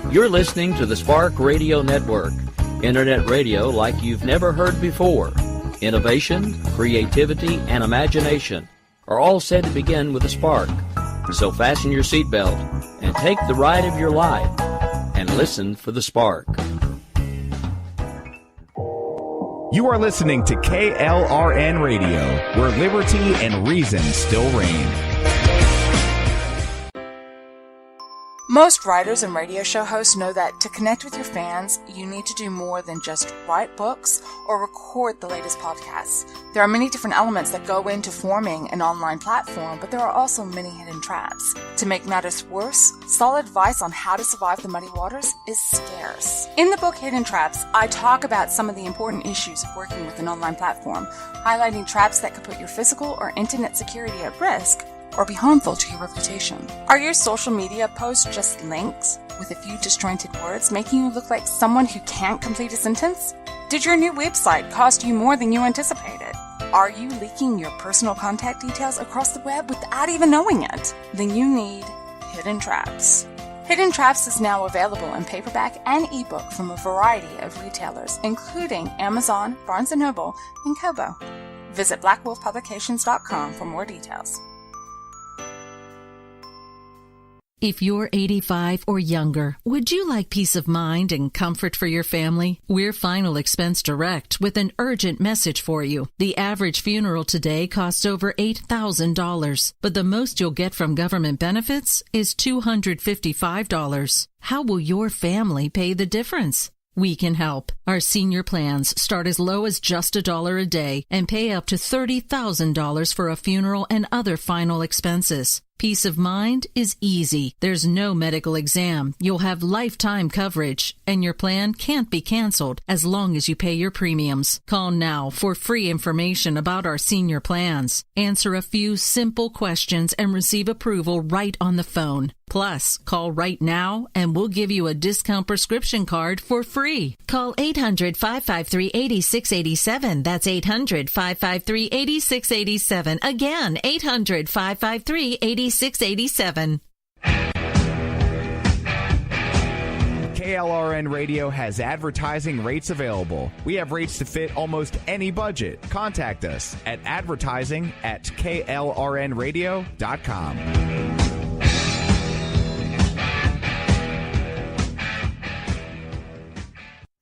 You're listening to the Spark Radio Network, Internet radio like you've never heard before. Innovation, creativity, and imagination are all said to begin with a spark. So fasten your seatbelt and take the ride of your life and listen for the spark. You are listening to KLRN Radio, where liberty and reason still reign. Most writers and radio show hosts know that to connect with your fans, you need to do more than just write books or record the latest podcasts. There are many different elements that go into forming an online platform, but there are also many hidden traps. To make matters worse, solid advice on how to survive the muddy waters is scarce. In the book Hidden Traps, I talk about some of the important issues of working with an online platform, highlighting traps that could put your physical or internet security at risk or be harmful to your reputation. Are your social media posts just links with a few disjointed words, making you look like someone who can't complete a sentence? Did your new website cost you more than you anticipated? Are you leaking your personal contact details across the web without even knowing it? Then you need Hidden Traps. Hidden Traps is now available in paperback and ebook from a variety of retailers, including Amazon, Barnes & Noble, and Kobo. Visit blackwolfpublications.com for more details. If you're 85 or younger, would you like peace of mind and comfort for your family? We're Final Expense Direct with an urgent message for you. The average funeral today costs over $8,000, but the most you'll get from government benefits is $255. How will your family pay the difference? We can help. Our senior plans start as low as just $1 a day and pay up to $30,000 for a funeral and other final expenses. Peace of mind is easy. There's no medical exam. You'll have lifetime coverage, and your plan can't be canceled as long as you pay your premiums. Call now for free information about our senior plans. Answer a few simple questions and receive approval right on the phone. Plus, call right now and we'll give you a discount prescription card for free. Call 800-553-8687. That's 800-553-8687. Again, 800-553-8687. KLRN Radio has advertising rates available. We have rates to fit almost any budget. Contact us at advertising@klrnradio.com.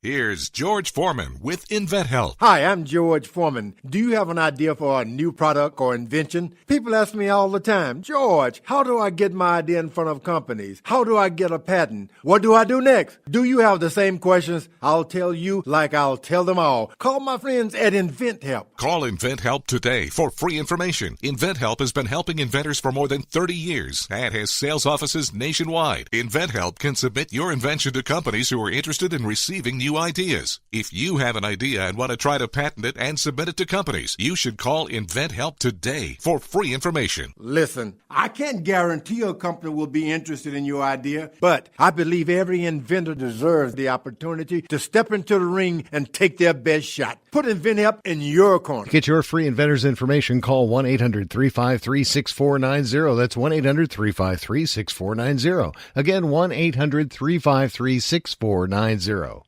Here's George Foreman with InventHelp. Hi, I'm George Foreman. Do you have an idea for a new product or invention? People ask me all the time, George, how do I get my idea in front of companies? How do I get a patent? What do I do next? Do you have the same questions? I'll tell you like I'll tell them all. Call my friends at InventHelp. Call InventHelp today for free information. InventHelp has been helping inventors for more than 30 years and has sales offices nationwide. InventHelp can submit your invention to companies who are interested in receiving new ideas. If you have an idea and want to try to patent it and submit it to companies, you should call InventHelp today for free information. Listen, I can't guarantee a company will be interested in your idea, but I believe every inventor deserves the opportunity to step into the ring and take their best shot. Put InventHelp in your corner. Get your free inventor's information. Call 1-800-353-6490. That's 1-800-353-6490. Again, 1-800-353-6490.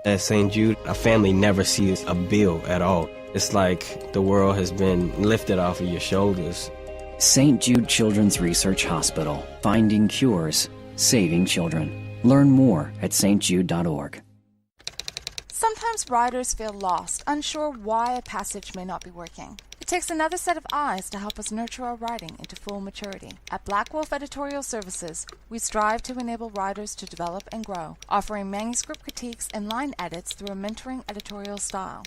At St. Jude, a family never sees a bill at all. It's like the world has been lifted off of your shoulders. St. Jude Children's Research Hospital. Finding cures, saving children. Learn more at stjude.org. Sometimes writers feel lost, unsure why a passage may not be working. It takes another set of eyes to help us nurture our writing into full maturity. At Black Wolf Editorial Services, we strive to enable writers to develop and grow, offering manuscript critiques and line edits through a mentoring editorial style.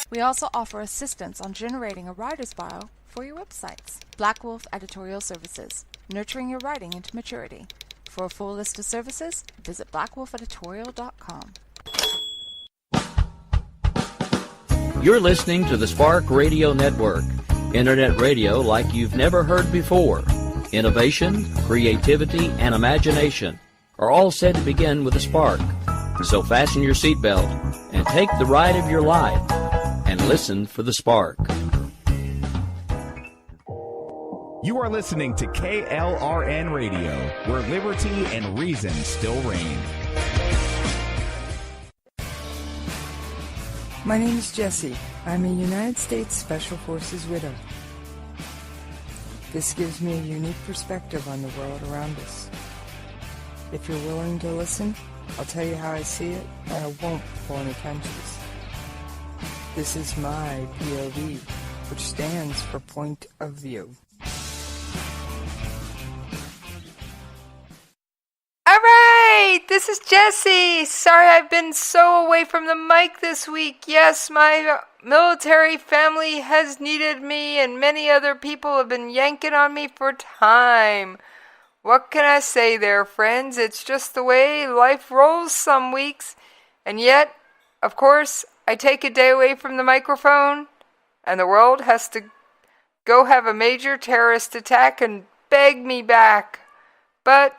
We also offer assistance on generating a writer's bio for your websites. Black Wolf Editorial Services, nurturing your writing into maturity. For a full list of services, visit blackwolfeditorial.com. You're listening to the Spark Radio Network, Internet radio like you've never heard before. Innovation, creativity, and imagination are all said to begin with a spark. So fasten your seatbelt and take the ride of your life and listen for the spark. You are listening to KLRN Radio, where liberty and reason still reign. My name is Jessie. I'm a United States Special Forces widow. This gives me a unique perspective on the world around us. If you're willing to listen, I'll tell you how I see it, and I won't pull any punches. This is my POV, which stands for Point of View. All right, this is Jessie. Sorry I've been so away from the mic this week. Yes, my military family has needed me, and many other people have been yanking on me for time. What can I say there, friends? It's just the way life rolls some weeks. And yet, of course, I take a day away from the microphone, and the world has to go have a major terrorist attack and beg me back. But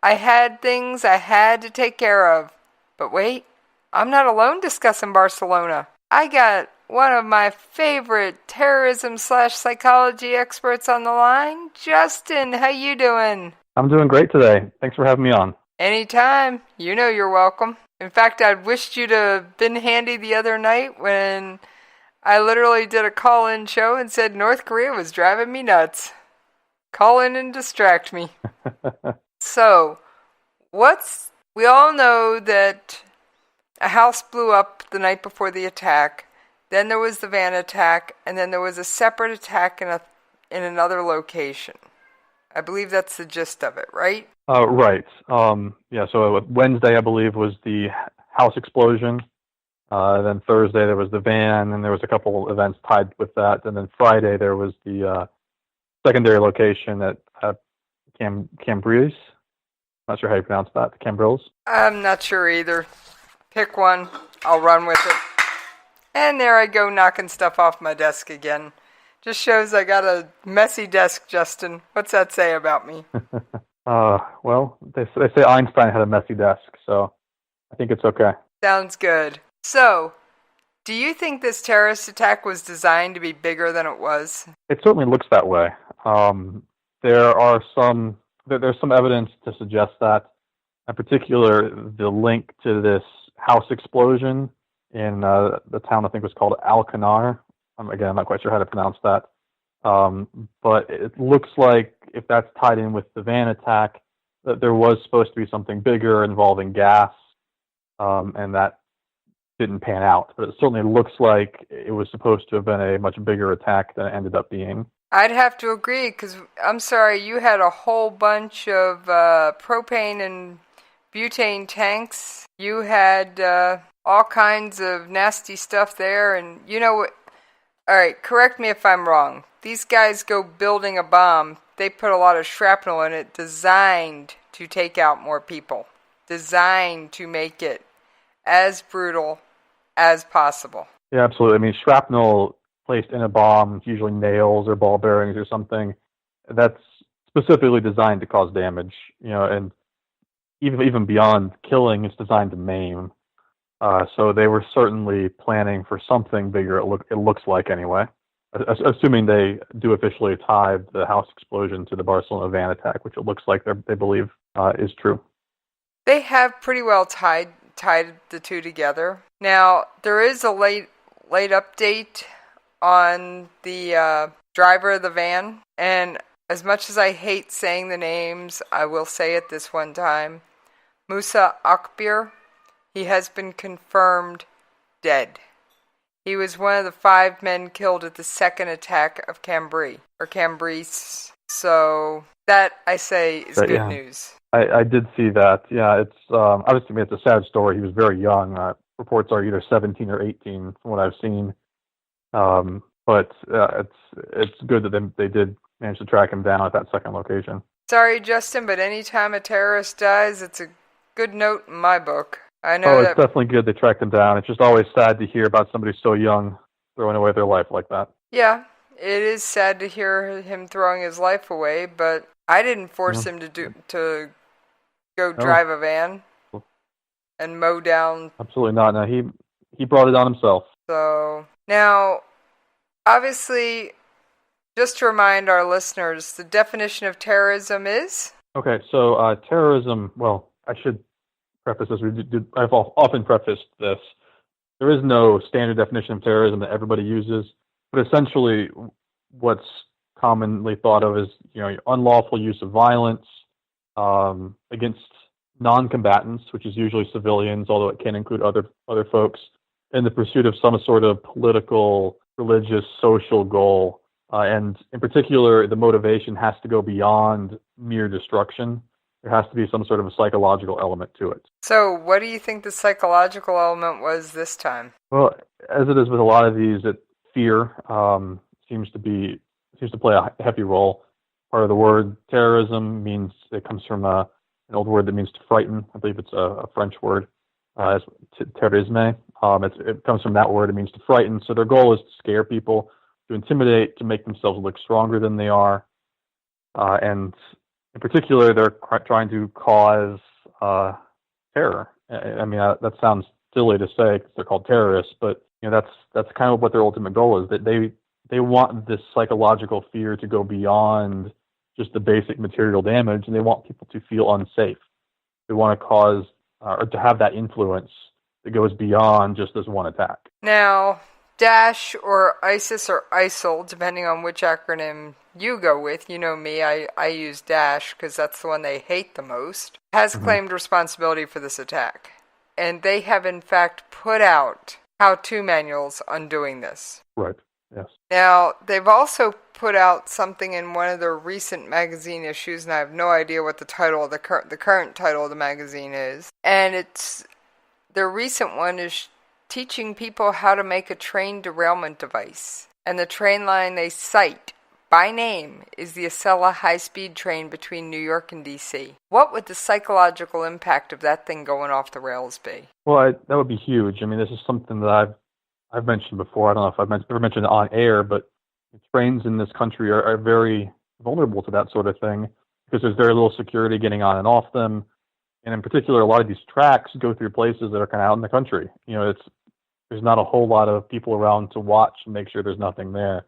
I had things I had to take care of. But wait, I'm not alone discussing Barcelona. I got one of my favorite terrorism/psychology experts on the line. Justin, how you doing? I'm doing great today. Thanks for having me on. Anytime. You know you're welcome. In fact, I'd wished you'd have been handy the other night when I literally did a call-in show and said North Korea was driving me nuts. Call in and distract me. So, we all know that a house blew up the night before the attack, then there was the van attack, and then there was a separate attack in another location. I believe that's the gist of it, right? Right. So Wednesday, I believe, was the house explosion. Then Thursday, there was the van, and there was a couple events tied with that. And then Friday, there was the secondary location at Cambrils. Not sure how you pronounce that. The Cambrils. I'm not sure either. Pick one. I'll run with it. And there I go, knocking stuff off my desk again. Just shows I got a messy desk, Justin. What's that say about me? Well, they say Einstein had a messy desk, so I think it's okay. Sounds good. So, do you think this terrorist attack was designed to be bigger than it was? It certainly looks that way. There's some evidence to suggest that. In particular, the link to this house explosion in the town I think was called Alcanar. Again, I'm not quite sure how to pronounce that. But it looks like if that's tied in with the van attack, that there was supposed to be something bigger involving gas, and that didn't pan out. But it certainly looks like it was supposed to have been a much bigger attack than it ended up being. I'd have to agree, because, I'm sorry, you had a whole bunch of propane and butane tanks. You had all kinds of nasty stuff there, and you know what? All right, correct me if I'm wrong. These guys go building a bomb. They put a lot of shrapnel in it designed to take out more people. Designed to make it as brutal as possible. Yeah, absolutely. I mean, shrapnel placed in a bomb, usually nails or ball bearings or something, that's specifically designed to cause damage. And even beyond killing, it's designed to maim. So they were certainly planning for something bigger, it looks like anyway, assuming they do officially tie the house explosion to the Barcelona van attack, which it looks like they believe is true. They have pretty well tied the two together. Now, there is a late update on the driver of the van, and as much as I hate saying the names, I will say it this one time. Musa Akbir. He has been confirmed dead. He was one of the 5 men killed at the second attack of Cambrai. So that, I say, is good news. I did see that. Yeah, it's obviously it's a sad story. He was very young. Reports are either 17 or 18 from what I've seen. But it's good that they did manage to track him down at that second location. Sorry, Justin, but anytime a terrorist dies, it's a good note in my book. I know it's definitely good they tracked him down. It's just always sad to hear about somebody so young throwing away their life like that. Yeah, it is sad to hear him throwing his life away, but I didn't force him to go drive a van and mow down. Absolutely not. No, he brought it on himself. So now, obviously, just to remind our listeners, the definition of terrorism is? Okay, so terrorism, well, I should preface this. I've often prefaced this. there is no standard definition of terrorism that everybody uses, but essentially what's commonly thought of as, unlawful use of violence against non-combatants, which is usually civilians, although it can include other folks, in the pursuit of some sort of political, religious, social goal. And in particular, the motivation has to go beyond mere destruction. There has to be some sort of a psychological element to it. So what do you think the psychological element was this time? Well, as it is with a lot of these, fear seems to play a heavy role. Part of the word terrorism it comes from an old word that means to frighten. I believe it's a French word, terrorisme. It comes from that word. It means to frighten. So their goal is to scare people, to intimidate, to make themselves look stronger than they are. And in particular, they're trying to cause terror. I mean, that sounds silly to say because they're called terrorists, but that's kind of what their ultimate goal is. That they want this psychological fear to go beyond just the basic material damage, and they want people to feel unsafe. They want to cause or to have that influence that goes beyond just this one attack. Now, Daesh or ISIS or ISIL, depending on which acronym you go with, you know me, I use Daesh because that's the one they hate the most, has claimed responsibility for this attack. And they have in fact put out how-to manuals on doing this. Right, yes. Now, they've also put out something in one of their recent magazine issues, and I have no idea what the title, the current title of the magazine is. And their recent one is teaching people how to make a train derailment device. And the train line they cite by name is the Acela high-speed train between New York and D.C. What would the psychological impact of that thing going off the rails be? Well, that would be huge. I mean, this is something that I've mentioned before. I don't know if I've ever mentioned it on air, but trains in this country are very vulnerable to that sort of thing because there's very little security getting on and off them. And in particular, a lot of these tracks go through places that are kind of out in the country. There's not a whole lot of people around to watch and make sure there's nothing there.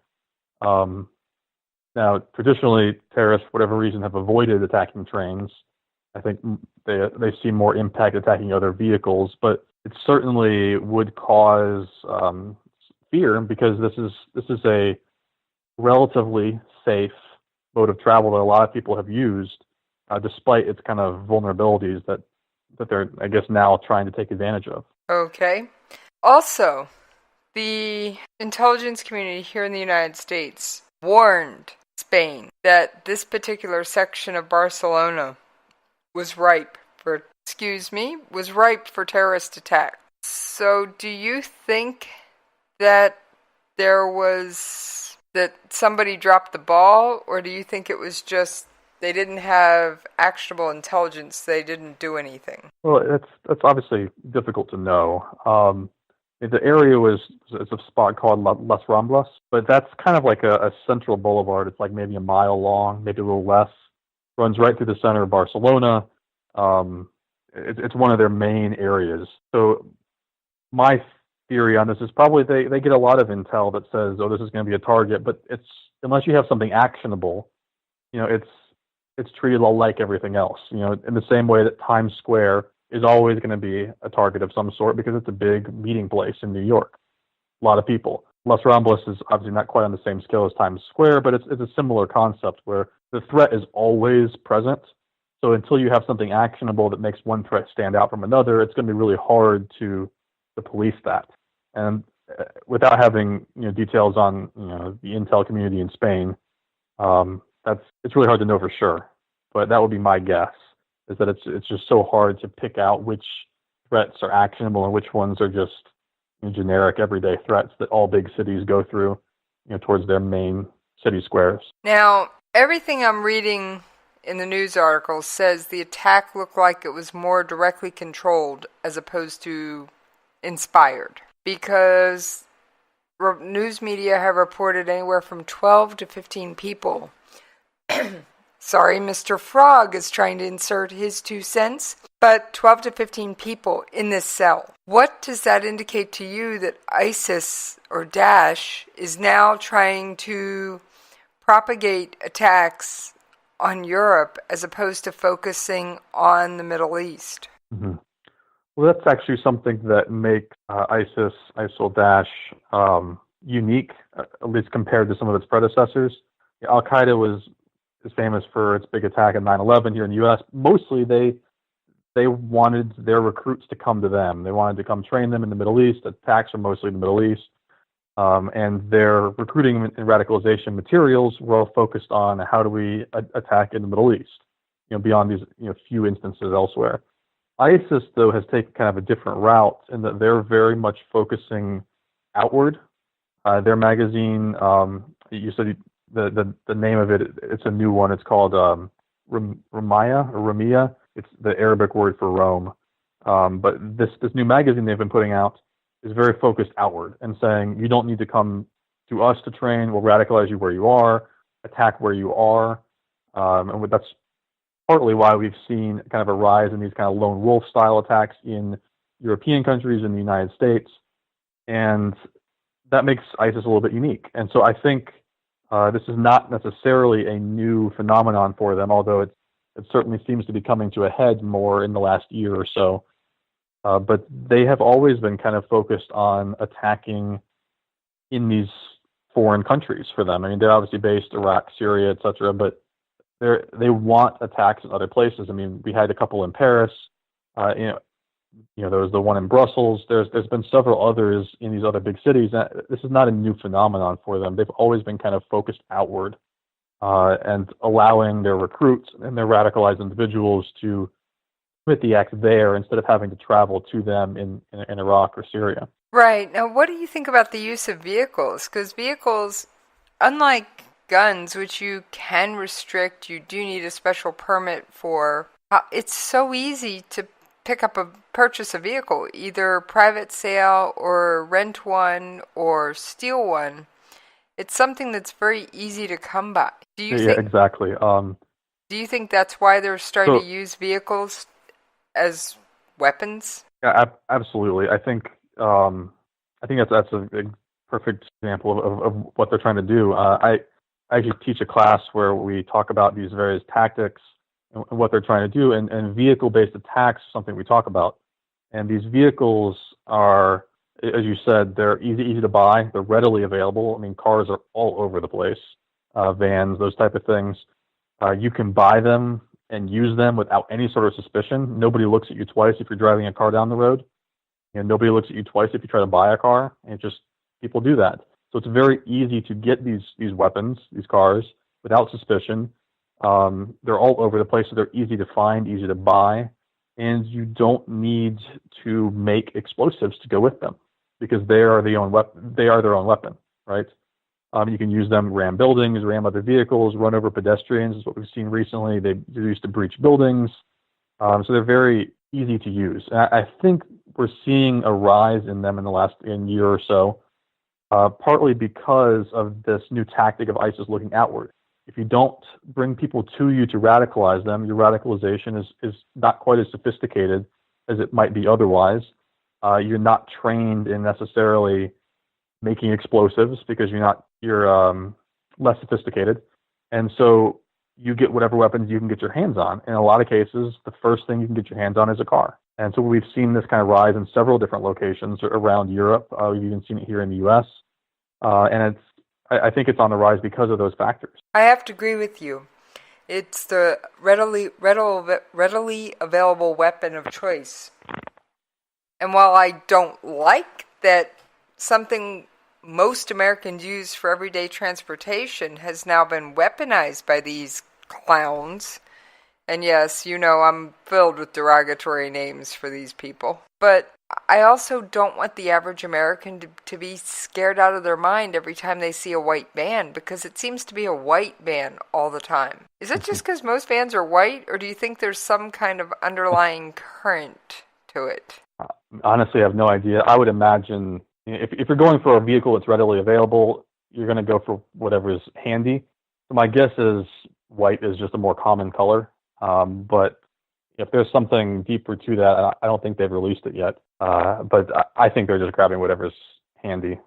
Now, traditionally, terrorists, for whatever reason, have avoided attacking trains. I think they see more impact attacking other vehicles, but it certainly would cause fear because this is a relatively safe mode of travel that a lot of people have used, despite its kind of vulnerabilities that they're, I guess, now trying to take advantage of. Okay. Also, the intelligence community here in the United States warned Spain that this particular section of Barcelona was ripe for terrorist attack. So do you think that that somebody dropped the ball, or do you think it was just they didn't have actionable intelligence, they didn't do anything? Well, that's obviously difficult to know. The area it's a spot called Las Ramblas, but that's kind of like a central boulevard. It's like maybe a mile long, maybe a little less. Runs right through the center of Barcelona. It's one of their main areas. So my theory on this is probably they get a lot of intel that says, oh, this is going to be a target, but unless you have something actionable, it's treated like everything else. In the same way that Times Square is always going to be a target of some sort because it's a big meeting place in New York. A lot of people. Las Ramblas is obviously not quite on the same scale as Times Square, but it's a similar concept where the threat is always present. So until you have something actionable that makes one threat stand out from another, it's going to be really hard to police that. And without having details on the intel community in Spain, it's really hard to know for sure. But that would be my guess. Is that it's just so hard to pick out which threats are actionable and which ones are just generic everyday threats that all big cities go through, towards their main city squares. Now, everything I'm reading in the news articles says the attack looked like it was more directly controlled as opposed to inspired, because news media have reported anywhere from 12 to 15 people. Sorry, Mr. Frog is trying to insert his 2 cents, but 12 to 15 people in this cell. What does that indicate to you that ISIS or Daesh is now trying to propagate attacks on Europe as opposed to focusing on the Middle East? Mm-hmm. Well, that's actually something that makes ISIS, ISIL Daesh unique, at least compared to some of its predecessors. Al-Qaeda is famous for its big attack on 9/11 here in the U.S. Mostly they wanted their recruits to come to them. They wanted to come train them in the Middle East. Attacks are mostly in the Middle East. And their recruiting and radicalization materials were all focused on how do we attack in the Middle East, beyond these few instances elsewhere. ISIS, though, has taken kind of a different route in that they're very much focusing outward. Their magazine, you said the name of it, it's a new one. It's called Ramia. It's the Arabic word for Rome. But this new magazine they've been putting out is very focused outward and saying, you don't need to come to us to train. We'll radicalize you where you are, attack where you are. And that's partly why we've seen kind of a rise in these kind of lone wolf style attacks in European countries and the United States. And that makes ISIS a little bit unique. And so I think this is not necessarily a new phenomenon for them, although it certainly seems to be coming to a head more in the last year or so. But they have always been kind of focused on attacking in these foreign countries for them. I mean, they're obviously based Iraq, Syria, etc., but they want attacks in other places. I mean, we had a couple in Paris. There was the one in Brussels. There's been several others in these other big cities. This is not a new phenomenon for them. They've always been kind of focused outward and allowing their recruits and their radicalized individuals to commit the act there instead of having to travel to them in Iraq or Syria. Right. Now, what do you think about the use of vehicles? Because vehicles, unlike guns, which you can restrict, you do need a special permit for. It's so easy to purchase a vehicle, either private sale or rent one or steal one. It's something that's very easy to come by. Do you think, exactly. Do you think that's why they're starting to use vehicles as weapons? Yeah, absolutely. I think that's a perfect example of what they're trying to do. I actually teach a class where we talk about these various tactics and what they're trying to do, and vehicle-based attacks is something we talk about. And these vehicles are, as you said, they're easy to buy. They're readily available. I mean, cars are all over the place, vans, those type of things. You can buy them and use them without any sort of suspicion. Nobody looks at you twice if you're driving a car down the road. And nobody looks at you twice if you try to buy a car. And people do that. So it's very easy to get these weapons, these cars, without suspicion. They're all over the place, so they're easy to find, easy to buy, and you don't need to make explosives to go with them because they are their own weapon, right? You can use them, ram buildings, ram other vehicles, run over pedestrians, is what we've seen recently. They're used to breach buildings, so they're very easy to use. And I think we're seeing a rise in them in the last year or so, partly because of this new tactic of ISIS looking outward. If you don't bring people to you to radicalize them, your radicalization is not quite as sophisticated as it might be otherwise. You're not trained in necessarily making explosives because you're less sophisticated. And so you get whatever weapons you can get your hands on. In a lot of cases, the first thing you can get your hands on is a car. And so we've seen this kind of rise in several different locations around Europe. We've even seen it here in the U.S. And I think it's on the rise because of those factors. I have to agree with you. It's the readily available weapon of choice. And while I don't like that something most Americans use for everyday transportation has now been weaponized by these clowns, and yes, I'm filled with derogatory names for these people, but I also don't want the average American to be scared out of their mind every time they see a white van, because it seems to be a white van all the time. Is it just because most vans are white, or do you think there's some kind of underlying current to it? Honestly, I have no idea. I would imagine if you're going for a vehicle that's readily available, you're going to go for whatever is handy. So my guess is white is just a more common color. But if there's something deeper to that, I don't think they've released it yet. But I think they're just grabbing whatever's handy.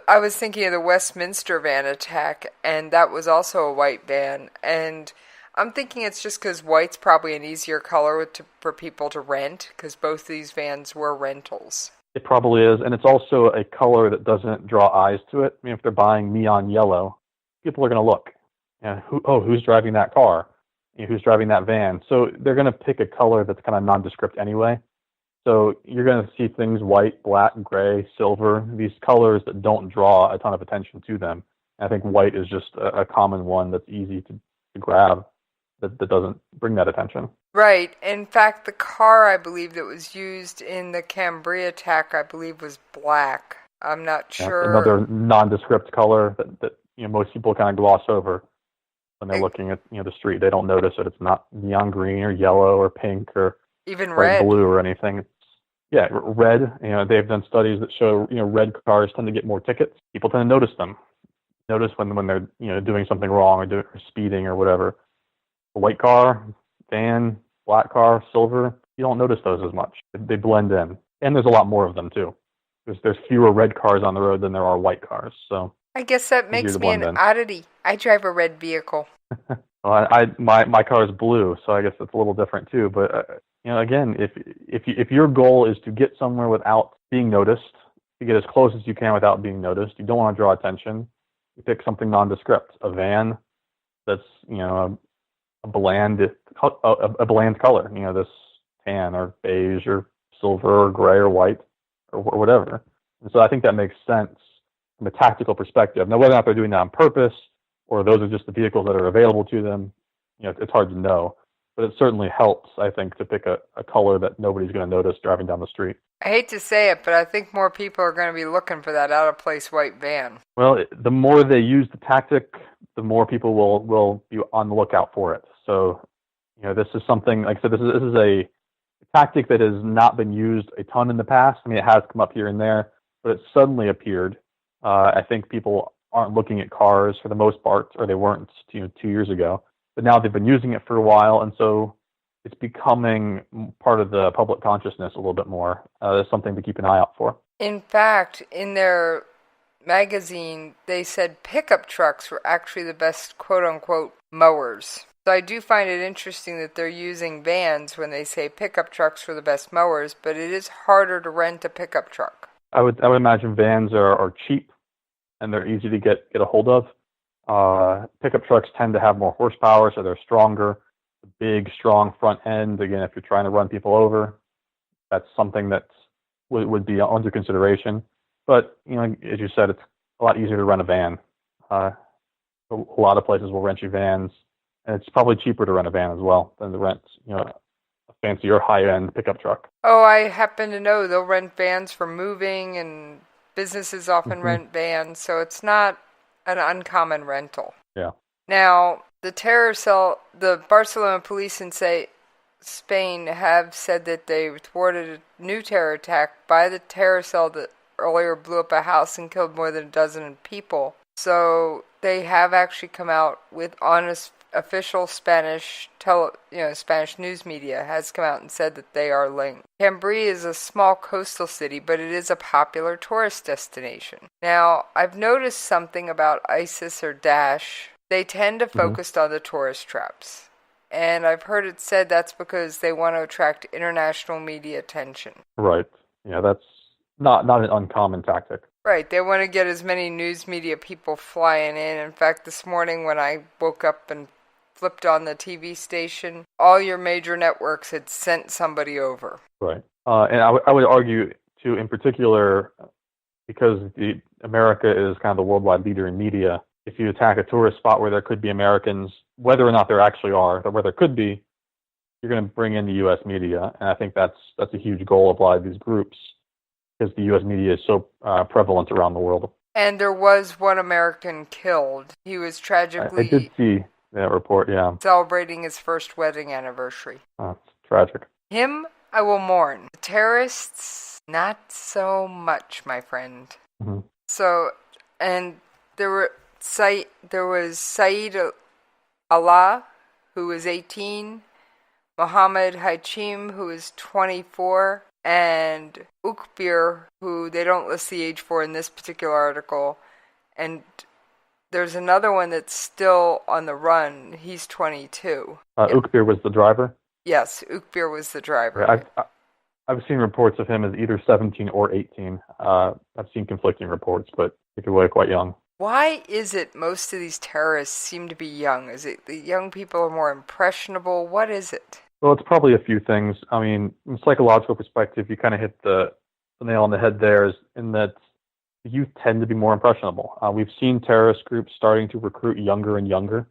I was thinking of the Westminster van attack, and that was also a white van. And I'm thinking it's just because white's probably an easier color for people to rent, because both these vans were rentals. It probably is, and it's also a color that doesn't draw eyes to it. I mean, if they're buying neon yellow, people are going to look. And who's driving that car? Who's driving that van? So they're going to pick a color that's kind of nondescript anyway. So you're going to see things white, black, gray, silver, these colors that don't draw a ton of attention to them. And I think white is just a common one that's easy to grab that doesn't bring that attention. Right. In fact, the car, I believe, that was used in the Cambria attack, I believe, was black. I'm not sure. Another nondescript color that most people kind of gloss over when they're looking at the street. They don't notice that it's not neon green or yellow or pink or even red, blue or anything. Red. They've done studies that show red cars tend to get more tickets. People tend to notice them. Notice when they're doing something wrong or speeding or whatever. A white car, van, black car, silver, you don't notice those as much. They blend in. And there's a lot more of them too. There's fewer red cars on the road than there are white cars. So I guess that makes me an oddity. I drive a red vehicle. Well, my car is blue, so I guess it's a little different too. But again, if your goal is to get somewhere without being noticed, to get as close as you can without being noticed, you don't want to draw attention. You pick something nondescript, a van that's a bland color, this tan or beige or silver or gray or white or whatever. And so I think that makes sense from a tactical perspective. Now, whether or not they're doing that on purpose or those are just the vehicles that are available to them, it's hard to know. But it certainly helps, I think, to pick a color that nobody's going to notice driving down the street. I hate to say it, but I think more people are going to be looking for that out-of-place white van. Well, the more they use the tactic, the more people will be on the lookout for it. So, this is something, like I said, this is a tactic that has not been used a ton in the past. I mean, it has come up here and there, but it suddenly appeared. I think people aren't looking at cars for the most part, or they weren't 2 years ago. But now they've been using it for a while, and so it's becoming part of the public consciousness a little bit more. There's something to keep an eye out for. In fact, in their magazine, they said pickup trucks were actually the best quote-unquote mowers. So I do find it interesting that they're using vans when they say pickup trucks were the best mowers, but it is harder to rent a pickup truck. I would imagine vans are cheap and they're easy to get a hold of. Pickup trucks tend to have more horsepower, so they're stronger. Big, strong front end. Again, if you're trying to run people over, that's something that would be under consideration. But as you said, it's a lot easier to rent a van. A lot of places will rent you vans, and it's probably cheaper to rent a van as well than to rent a fancier high-end pickup truck. Oh, I happen to know they'll rent vans for moving, and businesses often rent vans, so it's not an uncommon rental. Yeah. Now, the terror cell, the Barcelona police in Spain have said that they thwarted a new terror attack by the terror cell that earlier blew up a house and killed more than a dozen people. So they have actually come out with honest official Spanish news media has come out and said that they are linked. Cambria is a small coastal city, but it is a popular tourist destination. Now, I've noticed something about ISIS or Daesh. They tend to focus on the tourist traps. And I've heard it said that's because they want to attract international media attention. Right. Yeah, that's not an uncommon tactic. Right. They want to get as many news media people flying in. In fact, this morning when I woke up and flipped on the TV station, all your major networks had sent somebody over. Right. And I would argue, too, in particular, because America is kind of the worldwide leader in media, if you attack a tourist spot where there could be Americans, whether or not there actually are, but where there could be, you're going to bring in the U.S. media. And I think that's a huge goal of a lot of these groups, because the U.S. media is so prevalent around the world. And there was one American killed. He was tragically... I did see that report, yeah. Celebrating his first wedding anniversary. Oh, it's tragic. Him, I will mourn. The terrorists, not so much, my friend. Mm-hmm. So, and there was Saeed Allah, who was 18, Mohammed Hachim, who was 24, and Ukbir, who they don't list the age for in this particular article, and there's another one that's still on the run. He's 22. Ukbir was the driver? Yes, Ukbir was the driver. Yeah, I've seen reports of him as either 17 or 18. I've seen conflicting reports, but he could be quite young. Why is it most of these terrorists seem to be young? Is it the young people are more impressionable? What is it? Well, it's probably a few things. I mean, from a psychological perspective, you kind of hit the nail on the head there, is in that youth tend to be more impressionable. We've seen terrorist groups starting to recruit younger and younger.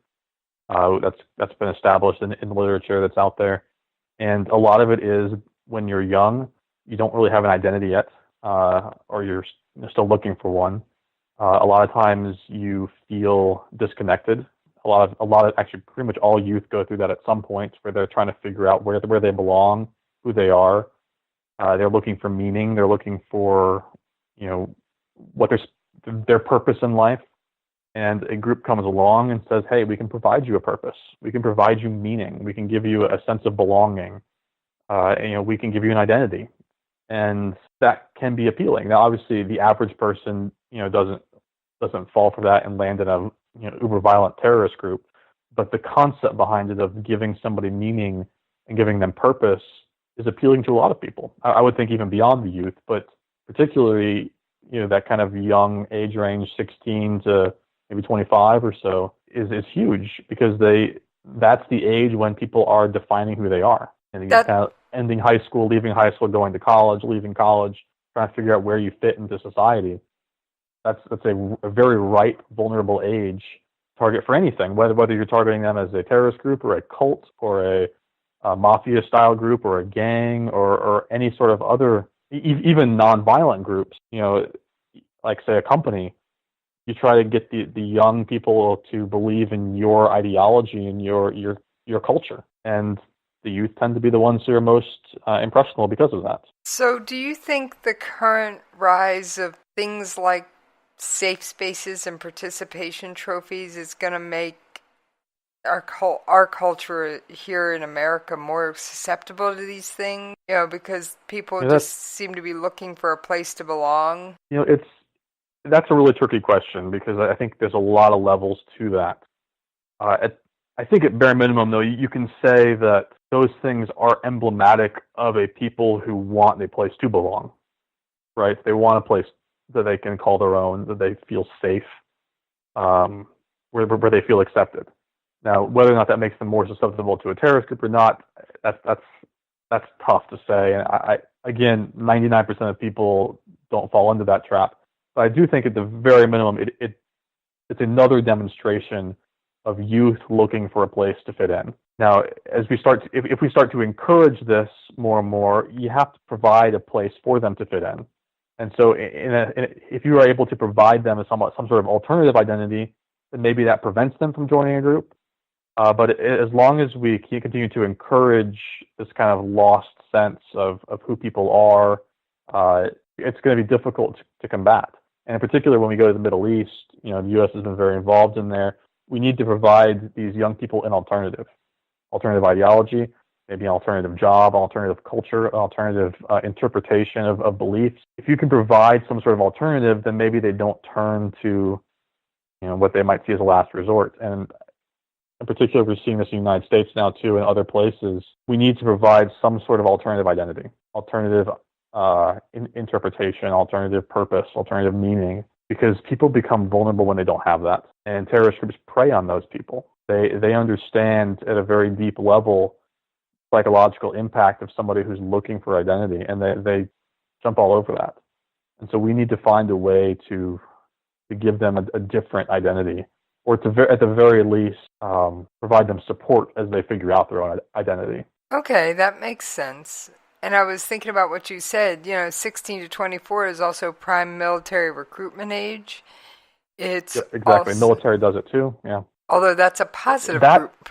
That's been established in the literature that's out there. And a lot of it is when you're young, you don't really have an identity yet, or you're still looking for one. A lot of times you feel disconnected. A lot of actually pretty much all youth go through that at some point, where they're trying to figure out where they belong, who they are. They're looking for meaning. They're looking for, what their purpose in life. And a group comes along and says, hey, we can provide you a purpose. We can provide you meaning. We can give you a sense of belonging. We can give you an identity. And that can be appealing. Now, obviously, the average person, doesn't fall for that and land in a uber violent terrorist group. But the concept behind it of giving somebody meaning and giving them purpose is appealing to a lot of people. I would think even beyond the youth, but particularly, that kind of young age range, 16 to maybe 25 or so, is huge, because that's the age when people are defining who they are. And kind of ending high school, leaving high school, going to college, leaving college, trying to figure out where you fit into society. That's a very ripe, vulnerable age target for anything, whether you're targeting them as a terrorist group or a cult or a mafia-style group or a gang or any sort of other, even non-violent groups, like, say, a company. You try to get the young people to believe in your ideology and your culture. And the youth tend to be the ones who are most impressionable because of that. So do you think the current rise of things like safe spaces and participation trophies is going to make our culture here in America more susceptible to these things? Because people just seem to be looking for a place to belong. That's a really tricky question, because I think there's a lot of levels to that. I think at bare minimum, though, you can say that those things are emblematic of a people who want a place to belong, right? They want a place that they can call their own, that they feel safe, where they feel accepted. Now, whether or not that makes them more susceptible to a terrorist group or not, that's tough to say. And again, 99% of people don't fall into that trap. But I do think at the very minimum, it's another demonstration of youth looking for a place to fit in. Now, as if we start to encourage this more and more, you have to provide a place for them to fit in. And so, if you are able to provide them some sort of alternative identity, then maybe that prevents them from joining a group. But as long as we continue to encourage this kind of lost sense of who people are, it's going to be difficult to combat. And in particular, when we go to the Middle East, the U.S. has been very involved in there. We need to provide these young people an alternative ideology, maybe an alternative job, an alternative culture, an alternative interpretation of beliefs. If you can provide some sort of alternative, then maybe they don't turn to, what they might see as a last resort. And in particular, we're seeing this in the United States now too, and other places. We need to provide some sort of alternative identity, alternative interpretation, alternative purpose, alternative meaning, because people become vulnerable when they don't have that. And terrorist groups prey on those people. They understand at a very deep level psychological impact of somebody who's looking for identity, and they jump all over that. And so we need to find a way to give them a different identity, or at the very least provide them support as they figure out their own identity. Okay, that makes sense. And I was thinking about what you said, 16 to 24 is also prime military recruitment age. It's exactly. Military does it too, yeah. Although that's a positive group.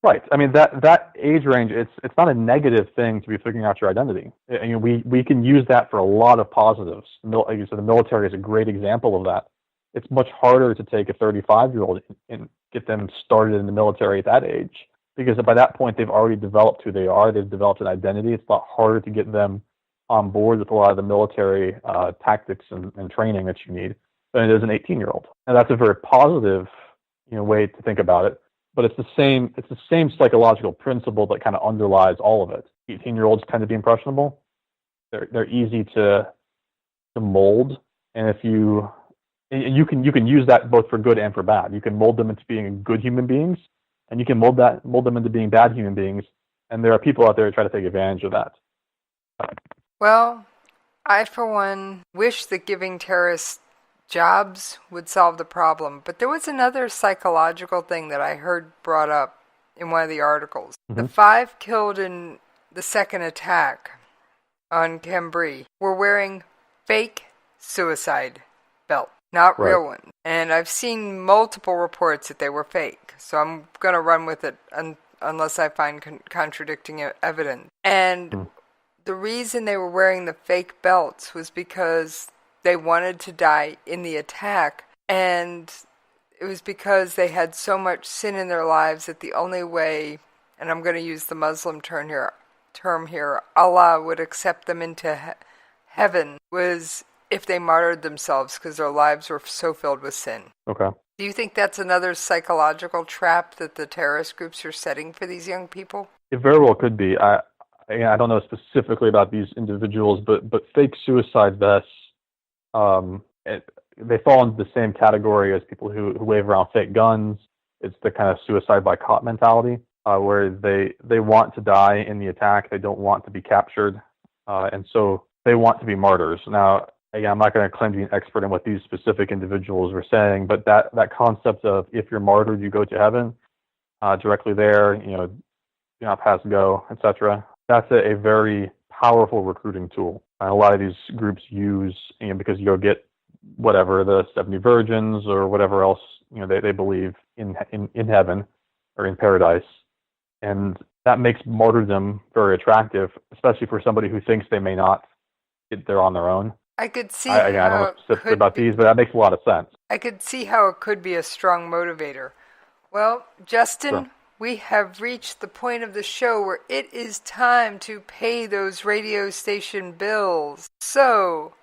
Right. I mean, that age range, it's not a negative thing to be figuring out your identity. We can use that for a lot of positives. Like you said, the military is a great example of that. It's much harder to take a 35-year-old and get them started in the military at that age, because by that point they've already developed who they are. They've developed an identity. It's a lot harder to get them on board with a lot of the military tactics and training that you need. than it is an 18-year-old. And that's a very positive, way to think about it. But it's the same psychological principle that kind of underlies all of it. 18-year-olds tend to be impressionable. They're easy to mold, and if you can use that both for good and for bad. You can mold them into being good human beings, and you can mold them into being bad human beings. And there are people out there who try to take advantage of that. Well, I for one wish that giving terrorists jobs would solve the problem. But there was another psychological thing that I heard brought up in one of the articles. Mm-hmm. The 5 killed in the second attack on Cambrai were wearing fake suicide belts, not real ones. And I've seen multiple reports that they were fake. So I'm going to run with it unless I find contradicting evidence. And the reason they were wearing the fake belts was because they wanted to die in the attack. And it was because they had so much sin in their lives that the only way, and I'm going to use the Muslim term here, Allah would accept them into heaven, was if they martyred themselves because their lives were so filled with sin. Okay. Do you think that's another psychological trap that the terrorist groups are setting for these young people? It very well could be. I don't know specifically about these individuals, but fake suicide vests, they fall into the same category as people who wave around fake guns. It's the kind of suicide by cop mentality, where they want to die in the attack. They don't want to be captured, and so they want to be martyrs. Now, again, I'm not going to claim to be an expert in what these specific individuals were saying, but that concept of if you're martyred, you go to heaven, directly there, do not pass go, etc. That's a very powerful recruiting tool. And a lot of these groups use, because you'll get whatever, the 70 virgins or whatever else, they believe in heaven or in paradise. And that makes martyrdom very attractive, especially for somebody who thinks they may not get there on their own. I could see I don't know specifically about these, but that makes a lot of sense. I could see how it could be a strong motivator. Well, Justin, sure. We have reached the point of the show where it is time to pay those radio station bills. So,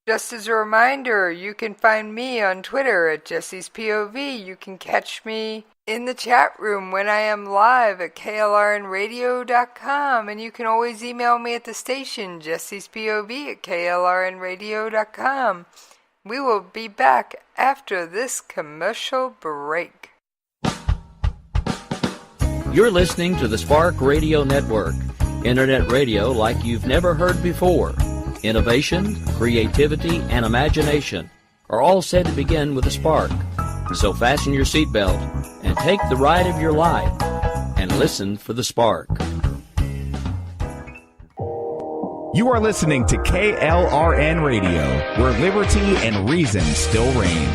just as a reminder, you can find me on Twitter at Jesse's POV. You can catch me in the chat room when I am live at KLRNRadio.com. And you can always email me at the station, Jesse's POV at KLRNRadio.com. We will be back after this commercial break. You're listening to the Spark Radio Network, internet radio like you've never heard before. Innovation, creativity, and imagination are all said to begin with a spark. So fasten your seatbelt and take the ride of your life and listen for the spark. You are listening to KLRN Radio, where liberty and reason still reign.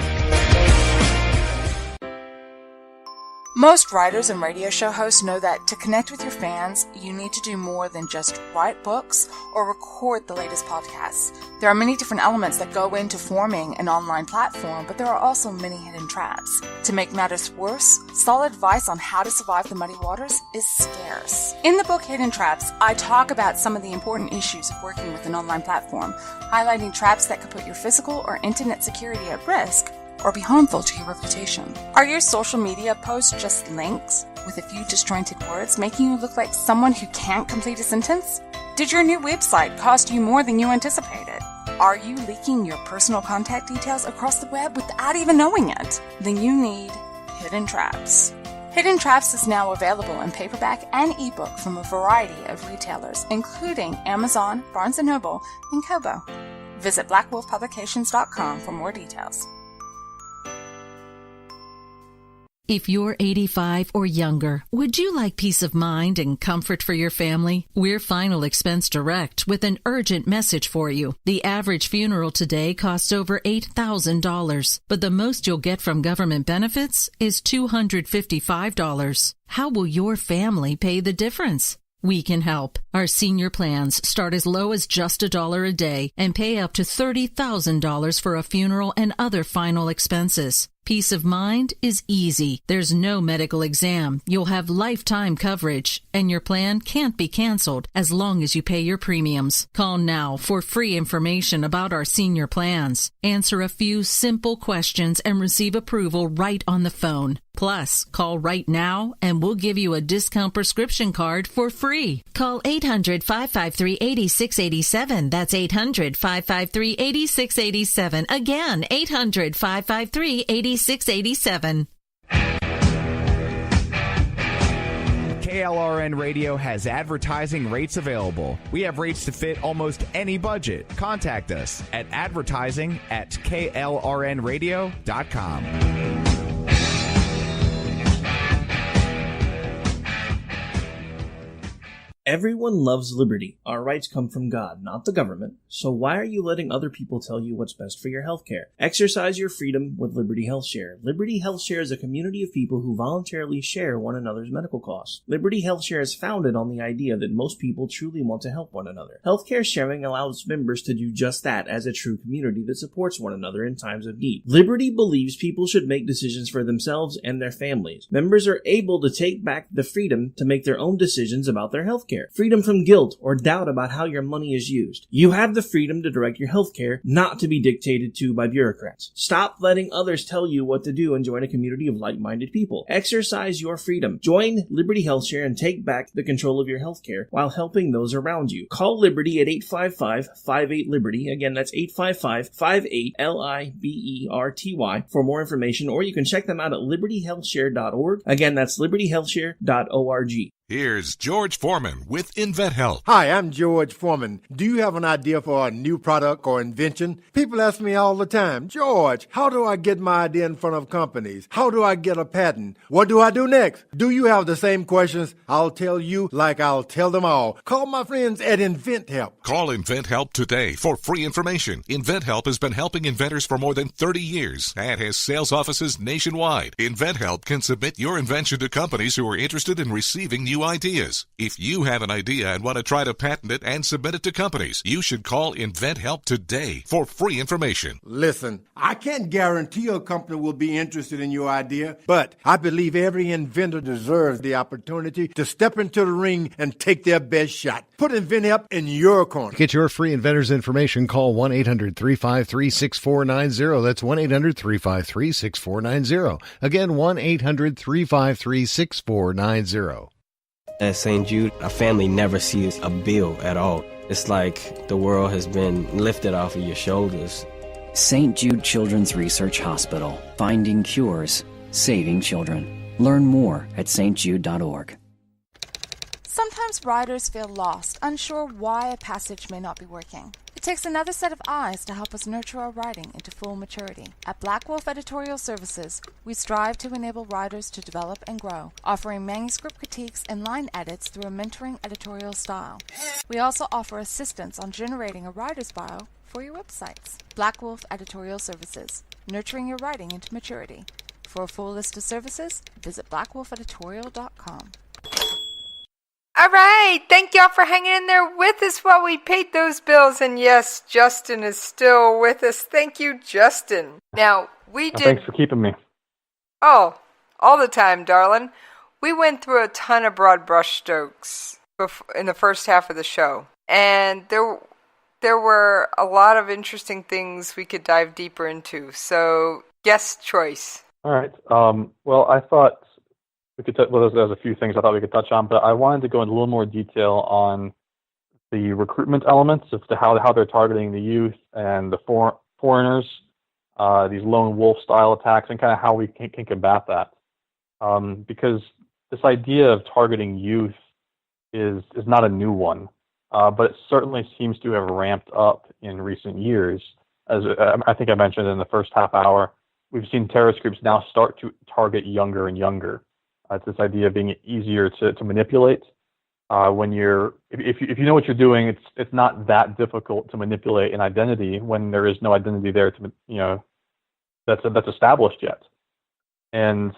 Most writers and radio show hosts know that to connect with your fans, you need to do more than just write books or record the latest podcasts. There are many different elements that go into forming an online platform, but there are also many hidden traps. To make matters worse, solid advice on how to survive the muddy waters is scarce. In the book Hidden Traps, I talk about some of the important issues of working with an online platform, highlighting traps that could put your physical or internet security at risk, or be harmful to your reputation. Are your social media posts just links with a few disjointed words, making you look like someone who can't complete a sentence? Did your new website cost you more than you anticipated? Are you leaking your personal contact details across the web without even knowing it? Then you need Hidden Traps. Hidden Traps is now available in paperback and ebook from a variety of retailers, including Amazon, Barnes & Noble, and Kobo. Visit blackwolfpublications.com for more details. If you're 85 or younger, would you like peace of mind and comfort for your family? We're Final Expense Direct with an urgent message for you. The average funeral today costs over $8,000, but the most you'll get from government benefits is $255. How will your family pay the difference? We can help. Our senior plans start as low as just $1 a day and pay up to $30,000 for a funeral and other final expenses. Peace of mind is easy. There's no medical exam. You'll have lifetime coverage, and your plan can't be canceled as long as you pay your premiums. Call now for free information about our senior plans. Answer a few simple questions and receive approval right on the phone. Plus, call right now and we'll give you a discount prescription card for free. Call 800-553-8687. That's 800-553-8687. Again, 800-553-8687. KLRN Radio has advertising rates available. We have rates to fit almost any budget. Contact us at advertising@klrnradio.com. Everyone loves liberty. Our rights come from God, not the government. So why are you letting other people tell you what's best for your healthcare? Exercise your freedom with Liberty Health Share. Liberty Health Share is a community of people who voluntarily share one another's medical costs. Liberty Health Share is founded on the idea that most people truly want to help one another. Healthcare sharing allows members to do just that as a true community that supports one another in times of need. Liberty believes people should make decisions for themselves and their families. Members are able to take back the freedom to make their own decisions about their healthcare. Freedom from guilt or doubt about how your money is used. You have the freedom to direct your healthcare, not to be dictated to by bureaucrats. Stop letting others tell you what to do and join a community of like-minded people. Exercise your freedom. Join Liberty Health Share and take back the control of your healthcare while helping those around you. Call Liberty at 855-58-LIBERTY. Again, that's 855-58-LIBERTY for more information, or you can check them out at libertyhealthshare.org. Again, that's libertyhealthshare.org. Here's George Foreman with InventHelp. Hi, I'm George Foreman. Do you have an idea for a new product or invention? People ask me all the time, George, how do I get my idea in front of companies? How do I get a patent? What do I do next? Do you have the same questions? I'll tell you like I'll tell them all. Call my friends at InventHelp. Call InventHelp today for free information. InventHelp has been helping inventors for more than 30 years and has sales offices nationwide. InventHelp can submit your invention to companies who are interested in receiving new ideas. If you have an idea and want to try to patent it and submit it to companies, you should call InventHelp today for free information. Listen, I can't guarantee a company will be interested in your idea, but I believe every inventor deserves the opportunity to step into the ring and take their best shot. Put InventHelp in your corner. To get your free inventor's information, call 1-800-353-6490. That's 1-800-353-6490. Again, 1-800-353-6490. At St. Jude, a family never sees a bill at all. It's like the world has been lifted off of your shoulders. St. Jude Children's Research Hospital. Finding cures, saving children. Learn more at stjude.org. Sometimes writers feel lost, unsure why a passage may not be working. It takes another set of eyes to help us nurture our writing into full maturity. At Black Wolf Editorial Services, we strive to enable writers to develop and grow, offering manuscript critiques and line edits through a mentoring editorial style. We also offer assistance on generating a writer's bio for your websites. Black Wolf Editorial Services, nurturing your writing into maturity. For a full list of services, visit blackwolfeditorial.com. All right. Thank y'all for hanging in there with us while we paid those bills. And yes, Justin is still with us. Thank you, Justin. Now, we did... Thanks for keeping me. Oh, all the time, darling. We went through a ton of broad brushstrokes in the first half of the show. And there were a lot of interesting things we could dive deeper into. So, guest choice. All right. Well, I thought... there's a few things I thought we could touch on, but I wanted to go into a little more detail on the recruitment elements as to how they're targeting the youth and the foreigners, these lone wolf style attacks, and kind of how we can combat that. Because this idea of targeting youth is not a new one, but it certainly seems to have ramped up in recent years. As I think I mentioned in the first half hour, we've seen terrorist groups now start to target younger and younger. It's this idea of being easier to manipulate. If you know what you're doing, it's not that difficult to manipulate an identity when there is no identity there that's established yet. And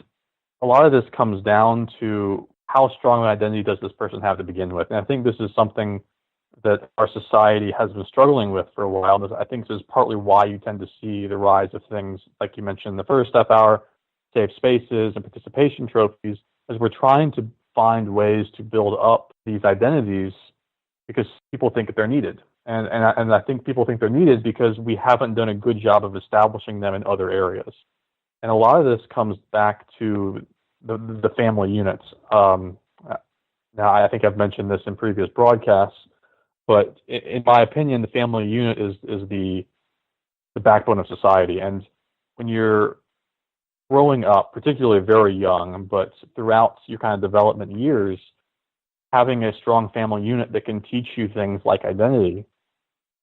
a lot of this comes down to how strong an identity does this person have to begin with. And I think this is something that our society has been struggling with for a while. And I think this is partly why you tend to see the rise of things like you mentioned in the first half hour, safe spaces and participation trophies, as we're trying to find ways to build up these identities because people think that they're needed. And I think people think they're needed because we haven't done a good job of establishing them in other areas. And a lot of this comes back to the family units. Now, I think I've mentioned this in previous broadcasts, but in my opinion, the family unit is the backbone of society. And when you're growing up, particularly very young, but throughout your kind of development years, having a strong family unit that can teach you things like identity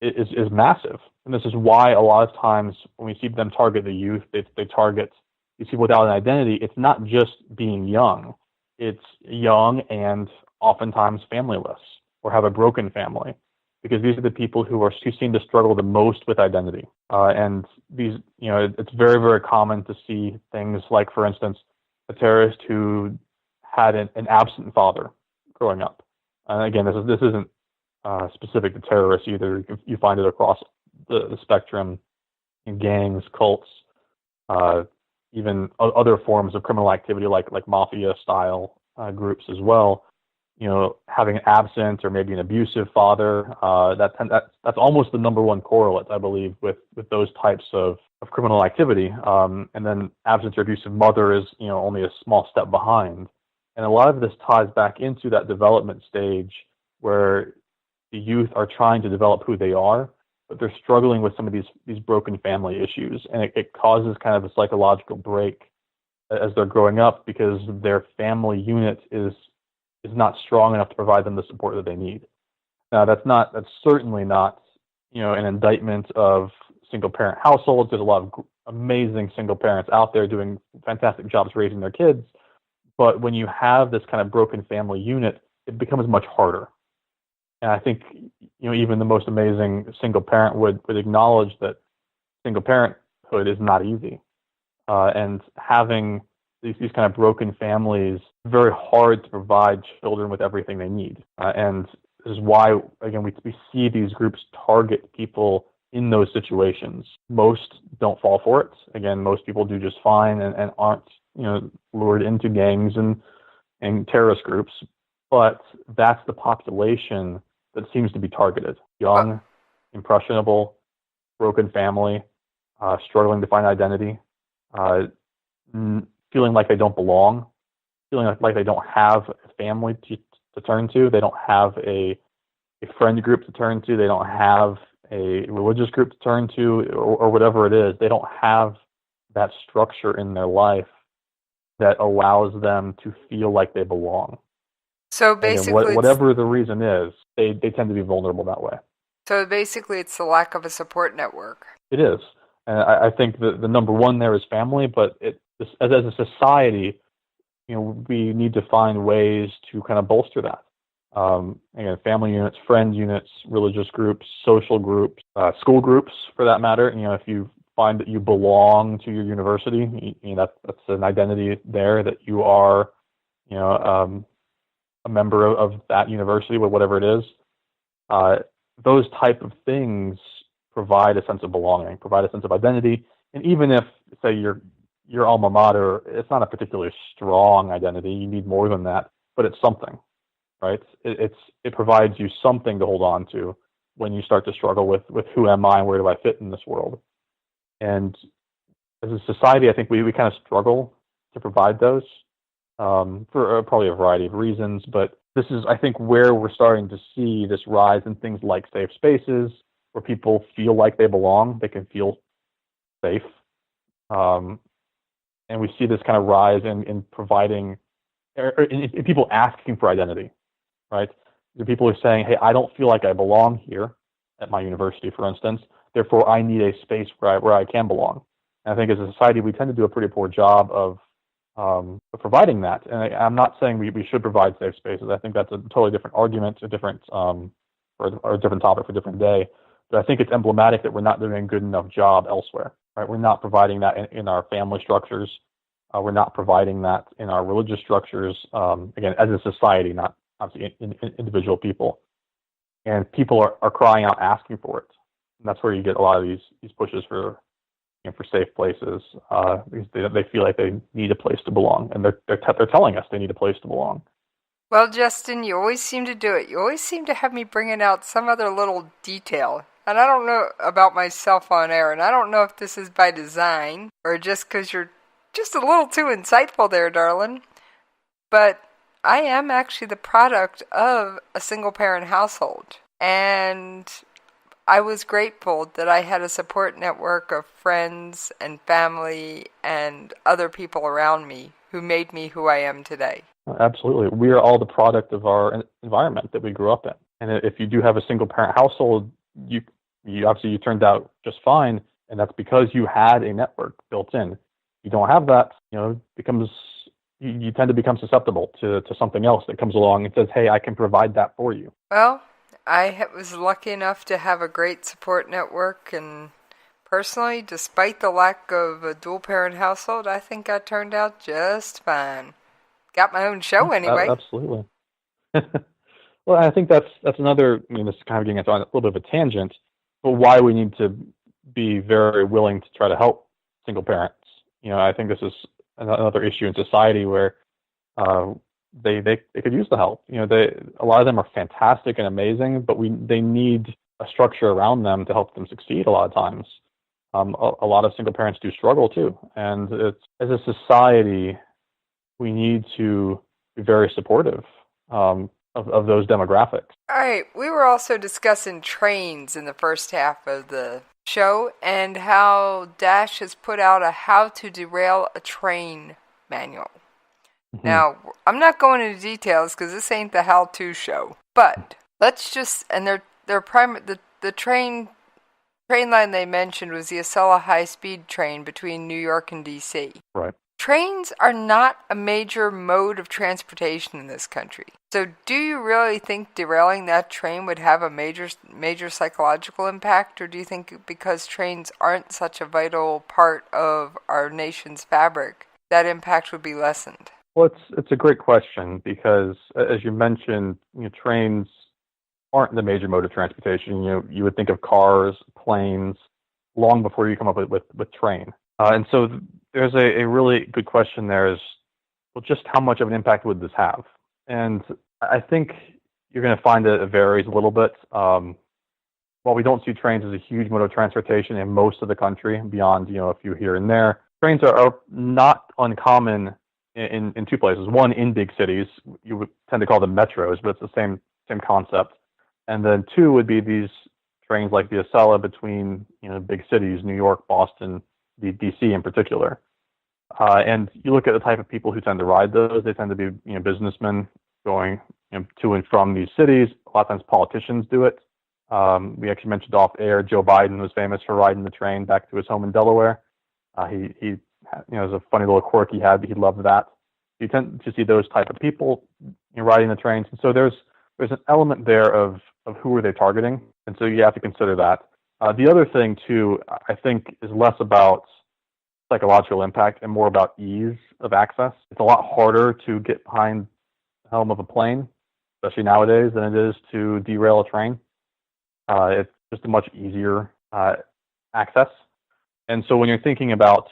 is massive. And this is why a lot of times when we see them target the youth, they target these people without an identity. It's not just being young. It's young and oftentimes familyless or have a broken family, because these are the people who seem to struggle the most with identity. And these, it's very, very common to see things like, for instance, a terrorist who had an absent father growing up. And again, this isn't specific to terrorists either. You find it across the spectrum in gangs, cults, even other forms of criminal activity like mafia style groups as well. Having an absent or maybe an abusive father, that's almost the number one correlate, I believe, with those types of criminal activity. And then absent or abusive mother is, only a small step behind. And a lot of this ties back into that development stage where the youth are trying to develop who they are, but they're struggling with some of these broken family issues. And it causes kind of a psychological break as they're growing up because their family unit is not strong enough to provide them the support that they need. Now, that's certainly not, an indictment of single parent households. There's a lot of amazing single parents out there doing fantastic jobs raising their kids. But when you have this kind of broken family unit, it becomes much harder. And I think, even the most amazing single parent would acknowledge that single parenthood is not easy. And having these kind of broken families, very hard to provide children with everything they need. And this is why, again, we see these groups target people in those situations. Most don't fall for it. Again, most people do just fine and aren't, lured into gangs and terrorist groups. But that's the population that seems to be targeted. Young, impressionable, broken family, struggling to find identity, feeling like they don't belong, feeling like they don't have a family to turn to. They don't have a friend group to turn to. They don't have a religious group to turn to, or whatever it is. They don't have that structure in their life that allows them to feel like they belong. So basically, whatever the reason is, they tend to be vulnerable that way. So basically, it's the lack of a support network. It is. And I think the number one there is family, but as a society, we need to find ways to kind of bolster that. Again, family units, friend units, religious groups, social groups, school groups, for that matter. If you find that you belong to your university, that's an identity there that you are, a member of that university, whatever it is. Those type of things provide a sense of belonging, provide a sense of identity. And even if, say, your alma mater, it's not a particularly strong identity, you need more than that, but it's something, right? It provides you something to hold on to when you start to struggle with who am I and where do I fit in this world. And as a society, I think we kind of struggle to provide those for probably a variety of reasons. But this is, I think, where we're starting to see this rise in things like safe spaces, where people feel like they belong, they can feel safe. And we see this kind of rise in providing, in people asking for identity, right? The people who are saying, hey, I don't feel like I belong here at my university, for instance. Therefore, I need a space where I can belong. And I think as a society, we tend to do a pretty poor job of providing that. And I'm not saying we should provide safe spaces. I think that's a totally different argument, a different or a different topic for a different day. But I think it's emblematic that we're not doing a good enough job elsewhere. Right? We're not providing that in our family structures. We're not providing that in our religious structures. Again, as a society, not obviously in individual people. and people are crying out, asking for it. And that's where you get a lot of these pushes for for safe places, because they feel like they need a place to belong, and they're telling us they need a place to belong. Well, Justin, you always seem to do it. You always seem to have me bringing out some other little detail. And I don't know about myself on air, and I don't know if this is by design or just because you're just a little too insightful there, darling. But I am actually the product of a single-parent household. And I was grateful that I had a support network of friends and family and other people around me who made me who I am today. Absolutely. We are all the product of our environment that we grew up in. And if you do have a single-parent household, you obviously turned out just fine, and that's because you had a network built in. You don't have that, you tend to become susceptible to something else that comes along and says, hey, I can provide that for you. Well, I was lucky enough to have a great support network, and personally, despite the lack of a dual-parent household, I think I turned out just fine. Got my own show anyway. Absolutely. Well, I think that's another, this is kind of getting on a little bit of a tangent, but why we need to be very willing to try to help single parents. I think this is another issue in society where they could use the help. A lot of them are fantastic and amazing, but they need a structure around them to help them succeed a lot of times. A lot of single parents do struggle too. And as a society, we need to be very supportive of those demographics. All right, we were also discussing trains in the first half of the show and how Dash has put out a how to derail a train manual. Mm-hmm. Now, I'm not going into details because this ain't the how-to show, but let's just, and the train line they mentioned was the Acela high-speed train between New York and D.C. Right. Trains are not a major mode of transportation in this country. So do you really think derailing that train would have a major psychological impact, or do you think because trains aren't such a vital part of our nation's fabric, that impact would be lessened? Well, it's a great question because, as you mentioned, trains aren't the major mode of transportation. You would think of cars, planes, long before you come up with train. And so there's a really good question there is, well, just how much of an impact would this have? And I think you're going to find that it varies a little bit. While we don't see trains as a huge mode of transportation in most of the country, beyond a few here and there, trains are not uncommon in two places. One, in big cities, you would tend to call them metros, but it's the same concept. And then two would be these trains like the Acela between big cities, New York, Boston, the DC in particular. And you look at the type of people who tend to ride those, they tend to be businessmen going to and from these cities. A lot of times politicians do it. We actually mentioned off air, Joe Biden was famous for riding the train back to his home in Delaware. He was a funny little quirk he had, but he loved that. You tend to see those type of people riding the trains. And so there's an element there of who are they targeting. And so you have to consider that. The other thing, too, I think is less about psychological impact and more about ease of access. It's a lot harder to get behind the helm of a plane, especially nowadays, than it is to derail a train. It's just a much easier access. And so when you're thinking about,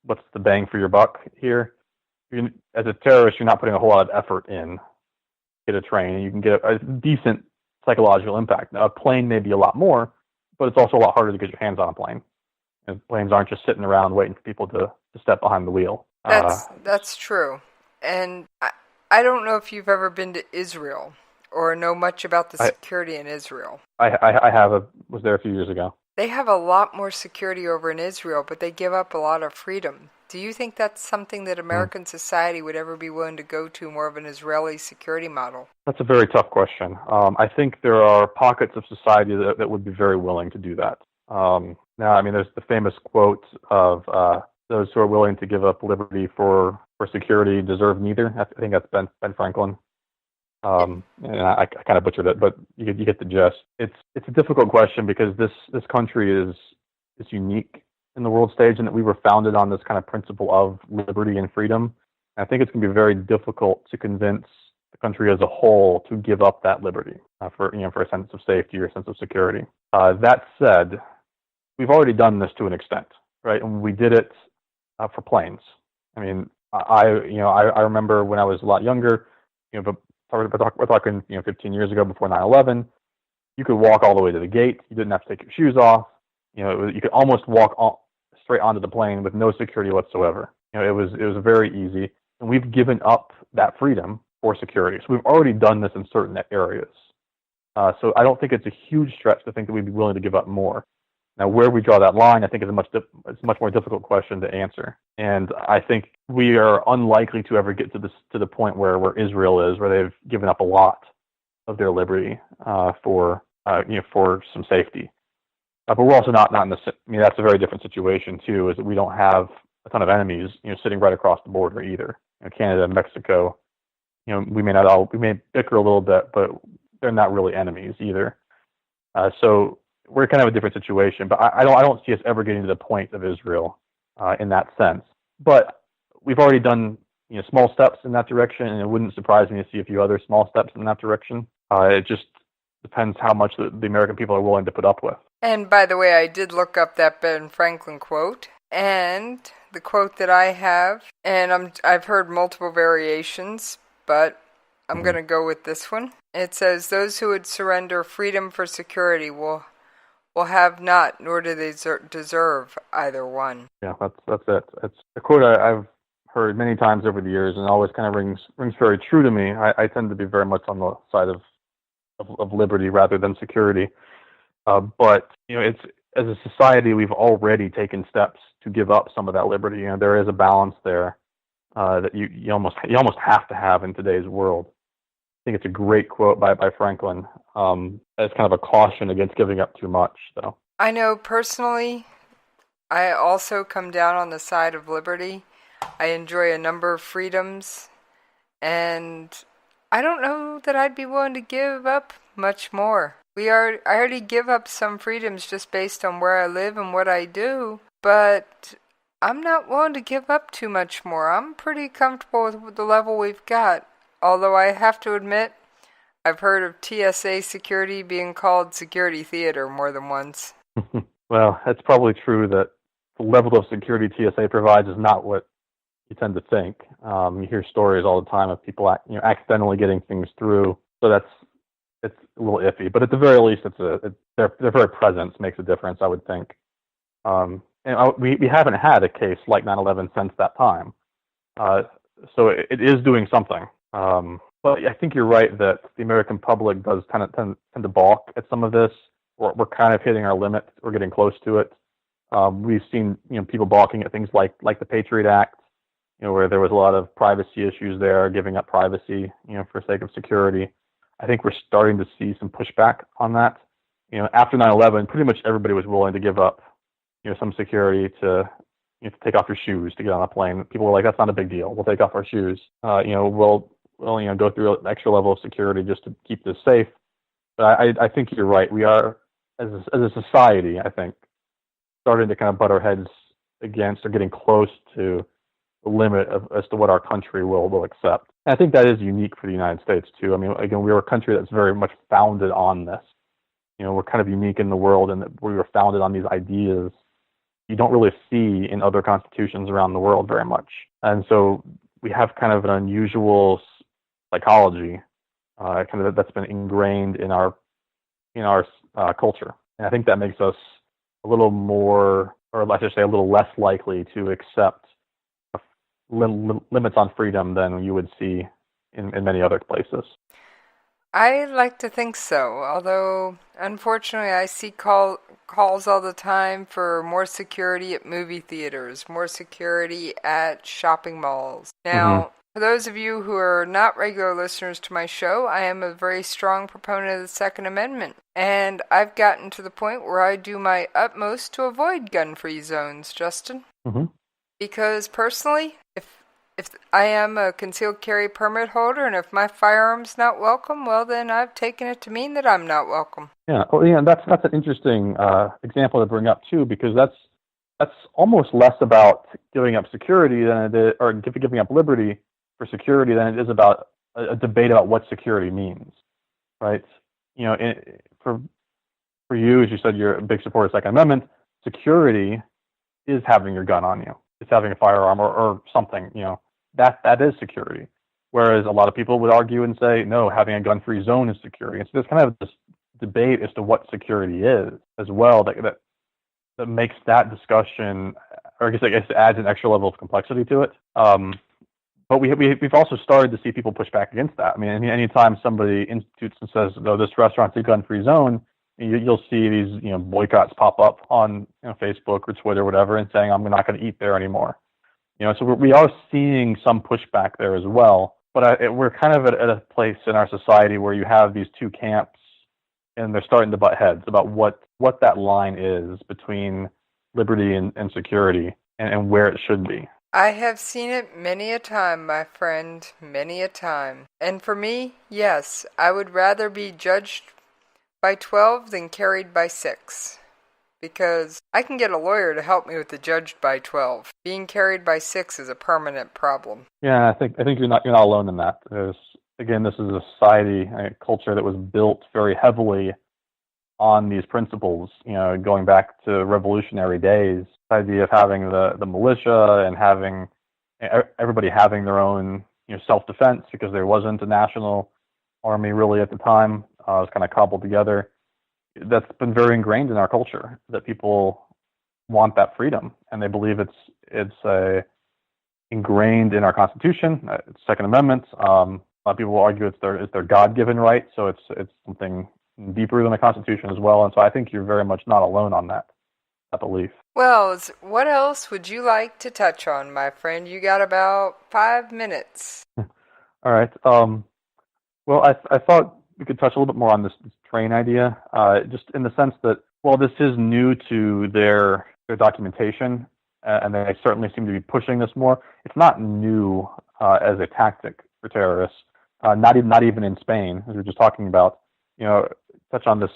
what's the bang for your buck here, as a terrorist, you're not putting a whole lot of effort in to get a train, and you can get a decent psychological impact. Now, a plane may be a lot more, but it's also a lot harder to get your hands on a plane. And planes aren't just sitting around waiting for people to step behind the wheel. That's true. And I don't know if you've ever been to Israel or know much about the security in Israel. I have. Was there a few years ago. They have a lot more security over in Israel, but they give up a lot of freedom. Do you think that's something that American society would ever be willing to go to, more of an Israeli security model? That's a very tough question. I think there are pockets of society that would be very willing to do that. Now, there's the famous quote of those who are willing to give up liberty for security deserve neither. I think that's Ben Franklin. And I kind of butchered it, but you get the gist. It's a difficult question because this country is unique in the world stage, and that we were founded on this kind of principle of liberty and freedom. And I think it's going to be very difficult to convince the country as a whole to give up that liberty for a sense of safety or a sense of security. That said, we've already done this to an extent, right? And we did it for planes. I mean, I remember when I was a lot younger, but we're talking 15 years ago, before 9/11, you could walk all the way to the gate. You didn't have to take your shoes off. You could almost walk straight onto the plane with no security whatsoever. It was very easy, and we've given up that freedom for security. So we've already done this in certain areas. So I don't think it's a huge stretch to think that we'd be willing to give up more. Now, where we draw that line, I think, is it's a much more difficult question to answer. And I think we are unlikely to ever get to the point where Israel is, where they've given up a lot of their liberty for some safety. But we're also not in the. I mean, that's a very different situation too. Is that we don't have a ton of enemies, sitting right across the border either. Canada and Mexico. We may bicker a little bit, but they're not really enemies either. So we're kind of a different situation. But I don't see us ever getting to the point of Israel in that sense. But we've already done small steps in that direction, and it wouldn't surprise me to see a few other small steps in that direction. It just depends how much the American people are willing to put up with. And by the way, I did look up that Ben Franklin quote, and the quote that I have, and I've heard multiple variations, but I'm going to go with this one. It says, "Those who would surrender freedom for security will have not, nor do they deserve either one." Yeah, that's it. It's a quote I've heard many times over the years, and always kind of rings very true to me. I tend to be very much on the side of liberty rather than security. But it's, as a society, we've already taken steps to give up some of that liberty. There is a balance there that you almost have to have in today's world. I think it's a great quote by Franklin. As kind of a caution against giving up too much. So I know personally, I also come down on the side of liberty. I enjoy a number of freedoms, and I don't know that I'd be willing to give up much more. I already give up some freedoms just based on where I live and what I do, but I'm not willing to give up too much more. I'm pretty comfortable with the level we've got, although I have to admit, I've heard of TSA security being called security theater more than once. Well, it's probably true that the level of security TSA provides is not what you tend to think. You hear stories all the time of people accidentally getting things through, so it's a little iffy. But at the very least, their very presence makes a difference, I would think. And we haven't had a case like 9/11 since that time, so it is doing something. But I think you're right that the American public does tend to balk at some of this. We're kind of hitting our limit. We're getting close to it. We've seen people balking at things like the Patriot Act, where there was a lot of privacy issues there, giving up privacy, for sake of security. I think we're starting to see some pushback on that. After 9/11, pretty much everybody was willing to give up, some security to take off your shoes to get on a plane. People were like, "That's not a big deal. We'll take off our shoes. We'll go through an extra level of security just to keep this safe." But I think you're right. We are, as a society, I think, starting to kind of butt our heads against or getting close to the limit as to what our country will accept. And I think that is unique for the United States too. I mean, again, we're a country that's very much founded on this. We're kind of unique in the world, and that we were founded on these ideas you don't really see in other constitutions around the world very much. And so we have kind of an unusual psychology, that's been ingrained in our culture. And I think that makes us a little more, or let's just say a little less likely to accept limits on freedom than you would see in many other places. I like to think so, although unfortunately I see calls all the time for more security at movie theaters, more security at shopping malls. Now, for those of you who are not regular listeners to my show, I am a very strong proponent of the Second Amendment, and I've gotten to the point where I do my utmost to avoid gun-free zones, Justin. Because personally, if I am a concealed carry permit holder, and if my firearm's not welcome, well, then I've taken it to mean that I'm not welcome. Yeah, that's an interesting example to bring up too, because that's almost less about giving up security than it is, or giving up liberty for security than it is about a debate about what security means, right? For you, as you said, you're a big supporter of the Second Amendment. Security is having your gun on you. It's having a firearm or something. That is security. Whereas a lot of people would argue and say, no, having a gun-free zone is security. And so there's kind of this debate as to what security is as well that makes that discussion, or I guess it adds an extra level of complexity to it. But we've also started to see people push back against that. I mean, anytime somebody institutes and says, no, this restaurant's a gun-free zone, you'll see these boycotts pop up on Facebook or Twitter or whatever, and saying, I'm not going to eat there anymore. So we are seeing some pushback there as well. But we're kind of at a place in our society where you have these two camps, and they're starting to butt heads about what that line is between liberty and security and where it should be. I have seen it many a time, my friend, many a time. And for me, yes, I would rather be judged by 12 than carried by 6. Because I can get a lawyer to help me with the judged by 12. Being carried by 6 is a permanent problem. Yeah, I think you're not alone in that. Again, this is a society, a culture that was built very heavily on these principles. Going back to revolutionary days, the idea of having the militia and having everybody having their own self-defense, because there wasn't a national army really at the time. It was kind of cobbled together. That's been very ingrained in our culture, that people want that freedom, and they believe it's ingrained in our Constitution, Second Amendment. A lot of people will argue it's their God-given right, so it's something deeper than the Constitution as well. And so I think you're very much not alone on that belief. Well, what else would you like to touch on, my friend? You got about 5 minutes. All right. Well, I thought we could touch a little bit more on this train idea, just in the sense that, well, this is new to their documentation, and they certainly seem to be pushing this more. It's not new as a tactic for terrorists, not even in Spain, as we were just talking about. Touch on this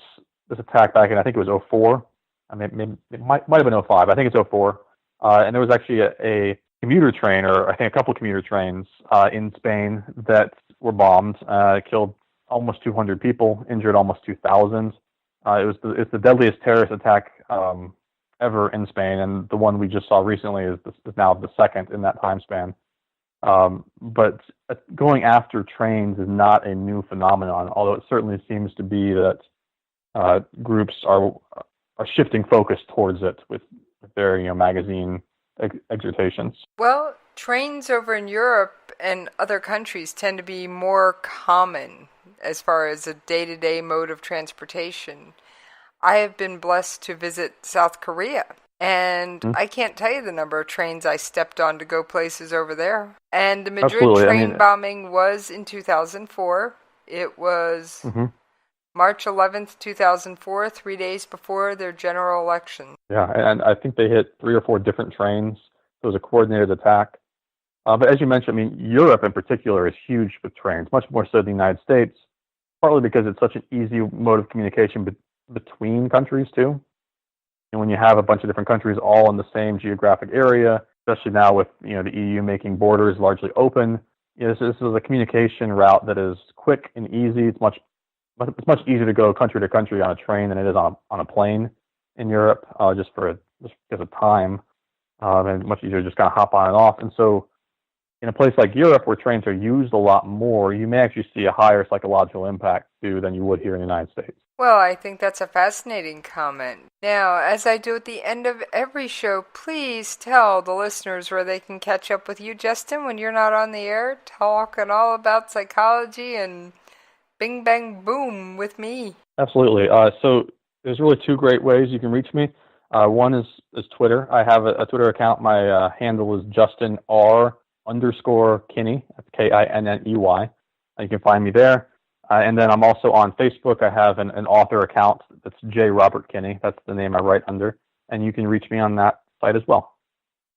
attack back in, I think it was 2004. I mean, it might have been 2005. I think it's 2004. And there was actually a commuter train, or I think a couple commuter trains in Spain that were bombed, killed almost 200 people, injured almost 2,000. It's the deadliest terrorist attack ever in Spain, and the one we just saw recently is now the second in that time span. But going after trains is not a new phenomenon, although it certainly seems to be that groups are shifting focus towards it with their magazine exhortations. Well, trains over in Europe and other countries tend to be more common as far as a day-to-day mode of transportation. I have been blessed to visit South Korea, and I can't tell you the number of trains I stepped on to go places over there. And the Madrid train bombing was in 2004. It was March 11th, 2004, 3 days before their general election. Yeah, and I think they hit 3 or 4 different trains. It was a coordinated attack. But as you mentioned, I mean, Europe in particular is huge with trains, much more so than the United States, partly because it's such an easy mode of communication between countries, too. And when you have a bunch of different countries all in the same geographic area, especially now with the EU making borders largely open, this is a communication route that is quick and easy. It's much easier to go country to country on a train than it is on a plane in Europe, just because of time, and much easier to just kind of hop on and off. And so, in a place like Europe, where trains are used a lot more, you may actually see a higher psychological impact than you would here in the United States. Well, I think that's a fascinating comment. Now, as I do at the end of every show, please tell the listeners where they can catch up with you, Justin, when you're not on the air, talking all about psychology and bing, bang, boom with me. Absolutely. So there's really 2 great ways you can reach me. One is Twitter. I have a Twitter account. My handle is Justin R_Kinney. That's Kinney. You can find me there. And then I'm also on Facebook. I have an author account that's J. Robert Kinney. That's the name I write under. And you can reach me on that site as well.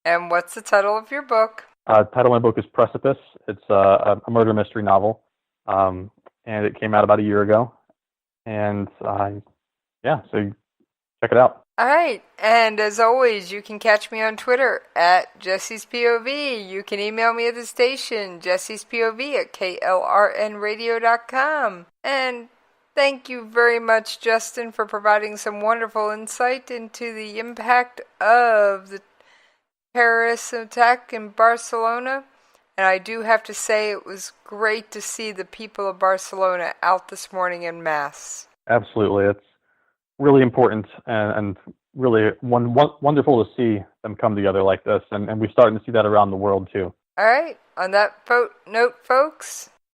And what's the title of your book? The title of my book is Precipice. It's a murder mystery novel. And it came out about a year ago. And so check check it out. All right, and as always, you can catch me on Twitter at Jesse's POV. You can email me at the station, Jesse's POV at KLRNRadio.com. And thank you very much, Justin, for providing some wonderful insight into the impact of the terrorist attack in Barcelona. And I do have to say it was great to see the people of Barcelona out this morning en masse. Absolutely. It's really important and really wonderful to see them come together like this. And we're starting to see that around the world, too. All right. On that note, folks,